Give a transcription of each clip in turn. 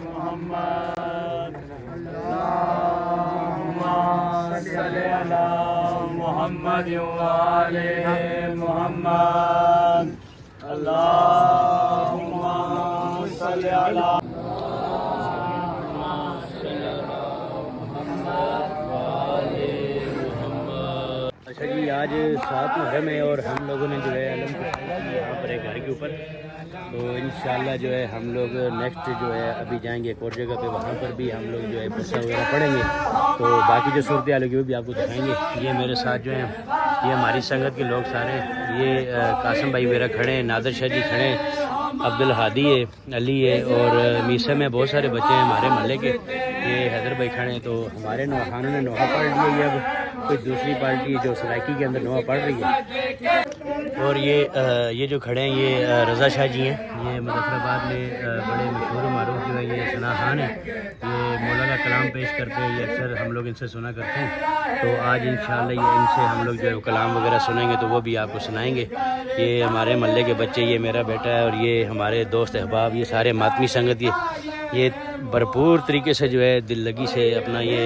محمد اللهم صل على محمد وآل محمد اللهم صل على اچھا جی، آج 7 محرم ہے اور ہم لوگوں نے جو ہے علم کو یہاں پر ایک گھر کے اوپر، تو انشاءاللہ جو ہے ہم لوگ نیکسٹ جو ہے ابھی جائیں گے ایک اور جگہ پہ، وہاں پر بھی ہم لوگ جو ہے پرچہ وغیرہ پڑھیں گے، تو باقی جو صورتحال ہوگی وہ بھی آپ کو دکھائیں گے۔ یہ میرے ساتھ جو ہیں یہ ہماری سنگت کے لوگ سارے ہیں، یہ قاسم بھائی میرا کھڑے ہیں، نادر شاہ جی کھڑے ہیں، عبدالہادی ہے، علی ہے، اور میسا میں بہت سارے بچے ہیں ہمارے محلے کے، یہ حیدر بھائی کھڑے ہیں۔ تو ہمارے نوحانوں نے نوحہ پڑھ لیا، یہ اب کوئی دوسری پارٹی جو سرائکی کے اندر نوحہ پڑھ رہی ہے۔ اور یہ جو کھڑے ہیں یہ رضا شاہ جی ہیں، یہ مظفر آباد میں بڑے مشہور و معروف جو ہے یہ ثنا خان ہیں، یہ مولا کا کلام پیش کرتے ہیں، یہ اکثر ہم لوگ ان سے سنا کرتے ہیں۔ تو آج انشاءاللہ یہ ان سے ہم لوگ جو ہے کلام وغیرہ سنیں گے، تو وہ بھی آپ کو سنائیں گے۔ یہ ہمارے محلے کے بچے، یہ میرا بیٹا ہے، اور یہ ہمارے دوست احباب، یہ سارے ماتمی سنگت، یہ بھرپور طریقے سے جو ہے دل لگی سے اپنا یہ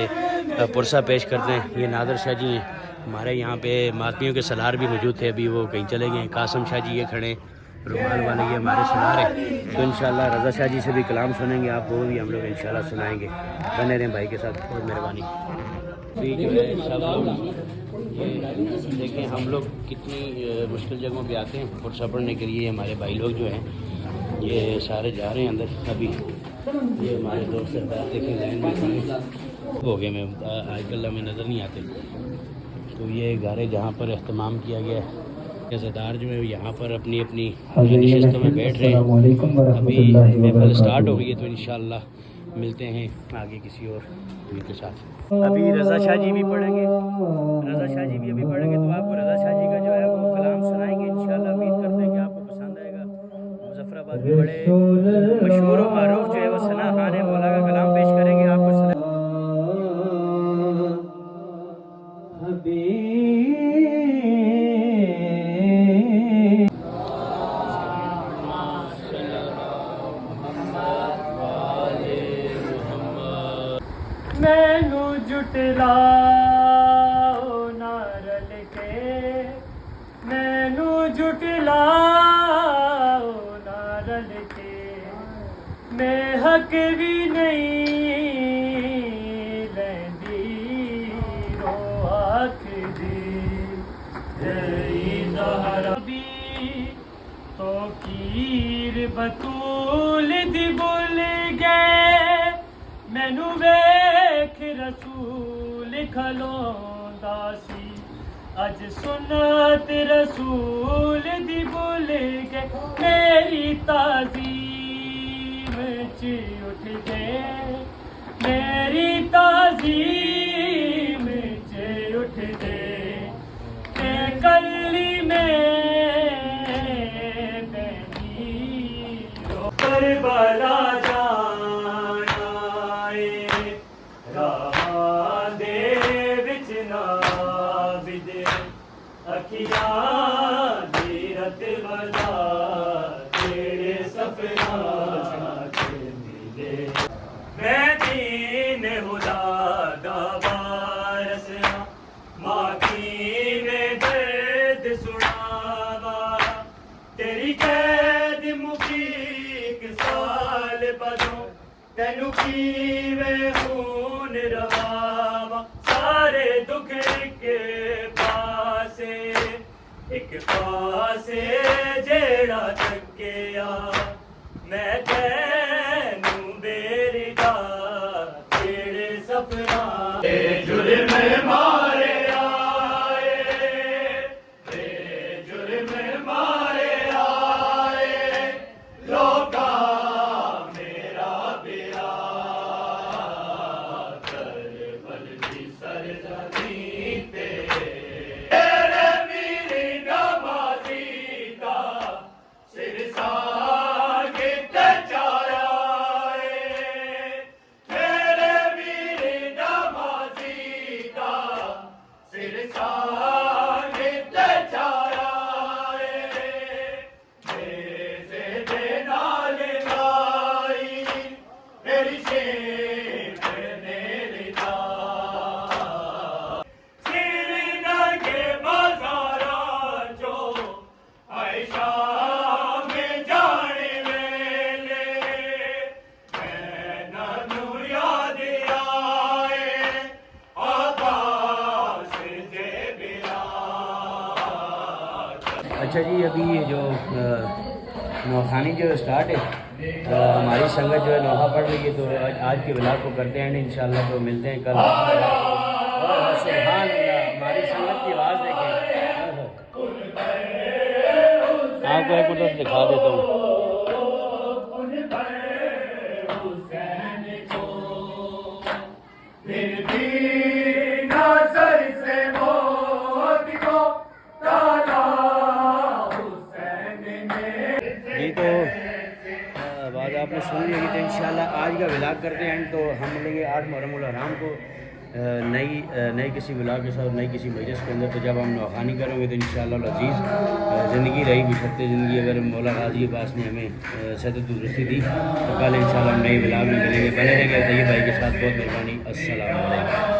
پرسہ پیش کرتے ہیں۔ یہ نادر شاہ جی ہیں، ہمارے یہاں پہ ماتمیوں کے سلار بھی موجود تھے، ابھی وہ کہیں چلے گئے ہیں۔ قاسم شاہ جی یہ کھڑے ہیں، رومال والے یہ ہمارے سلار ہیں۔ تو انشاءاللہ رضا شاہ جی سے بھی کلام سنیں گے، آپ کو بھی ہم لوگ انشاءاللہ سنائیں گے۔ بنے رہیں بھائی کے ساتھ، بہت مہربانی۔ ابھی جو ہے سب لوگ یہ دیکھیں ہم لوگ کتنی مشکل جگہوں پہ آتے ہیں پرسہ پڑھنے کے لیے۔ ہمارے بھائی لوگ جو ہیں یہ سارے جا رہے ہیں اندر، ابھی یہ ہمارے دوست احباب دیکھیں لائن میں ہو گئے، میں آج کل ہمیں نظر نہیں آتے۔ تو یہ گھر ہے جہاں پر اہتمام کیا گیا ہے، عزادار جو ہے یہاں پر اپنی اپنی نشستوں میں بیٹھ رہے ہیں۔ ابھی محفل اسٹارٹ ہو گئی ہے، تو انشاءاللہ ملتے ہیں آگے کسی اور کے ساتھ۔ ابھی رضا شاہ جی بھی پڑھیں گے، رضا شاہ جی بھی ابھی پڑھیں گے، تو آپ کو رضا شاہ جی کا جو ہے وہ کلام سنائیں گے انشاءاللہ۔ امید کرتے ہیں کہ آپ کو پسند آئے گا۔ مظفر آباد کے بڑے مشہور و معروف جو ہے وہ ثنا خان ہے، مولا کا کلام پیش کریں گے، آپ کو سنائیں گے۔ مینوں جٹلاؤ نہ رل کے، مینوں جٹلاؤ نہ رل کے، میں حق بھی نہیں لیندی رو آکھ دی، تیری زہرا بھی تو کیر بطول دی بھول گئے، مینوں ویکھ رسول کھلوندا سی، اج سنت رسول دی بھول گئے، میری تعظیم چ اٹھ گئے، میری تعظیم چ اٹھ گئے، تے کلی میں بینی رو کربلا جانا اے، راہ دے وچ نابد اکھیاں دی رت والا تیرے سفراں تے ملے، میں دین خدا دا وارث ہاں، ماں میں درد سناوا، تیری قید مکی ایک سال بدوں، تینوں کیویں خون رواوا، سارے دکھ ایک پاسے جیڑا تکیا، میں تینوں بیردا تیرے سفراں تے جرم مارے آئے، تے جرم مارے آئے، لوکا میرا بیا کربل دی سرزمین تے، تیرے میری نمازی دا سر ساگ تے چار اچھا جی، ابھی یہ جو نوخانی جو سٹارٹ ہے، ہماری سنگت جو ہے نوحہ پڑھ رہی ہے، تو آج کے ولاگ کو کرتے ہیں انشاءاللہ، تو ملتے ہیں کل۔ سبحان اللہ، ہماری سنگت کی آواز دیکھیں، آپ کو ایک منٹ دکھا دیتا ہوں۔ جی تو بعد آپ نے سن لیا کہ تو انشاءاللہ آج کا ولاگ کرتے ہیں، تو ہم ملیں گے 8 محرم الحرام کو نئی کسی ولاگ کے ساتھ، نئی کسی مجلس کے اندر، تو جب ہم نوخانی کریں گے تو انشاءاللہ العزیز زندگی رہی بشرط زندگی، اگر مولا غازی عباس نے ہمیں صحت و تندرستی دی تو کل انشاءاللہ ہم نئی ولاگ میں ملیں گے، بنے رہیں گے طیب بھائی کے ساتھ۔ بہت مہربانی، السلام علیکم۔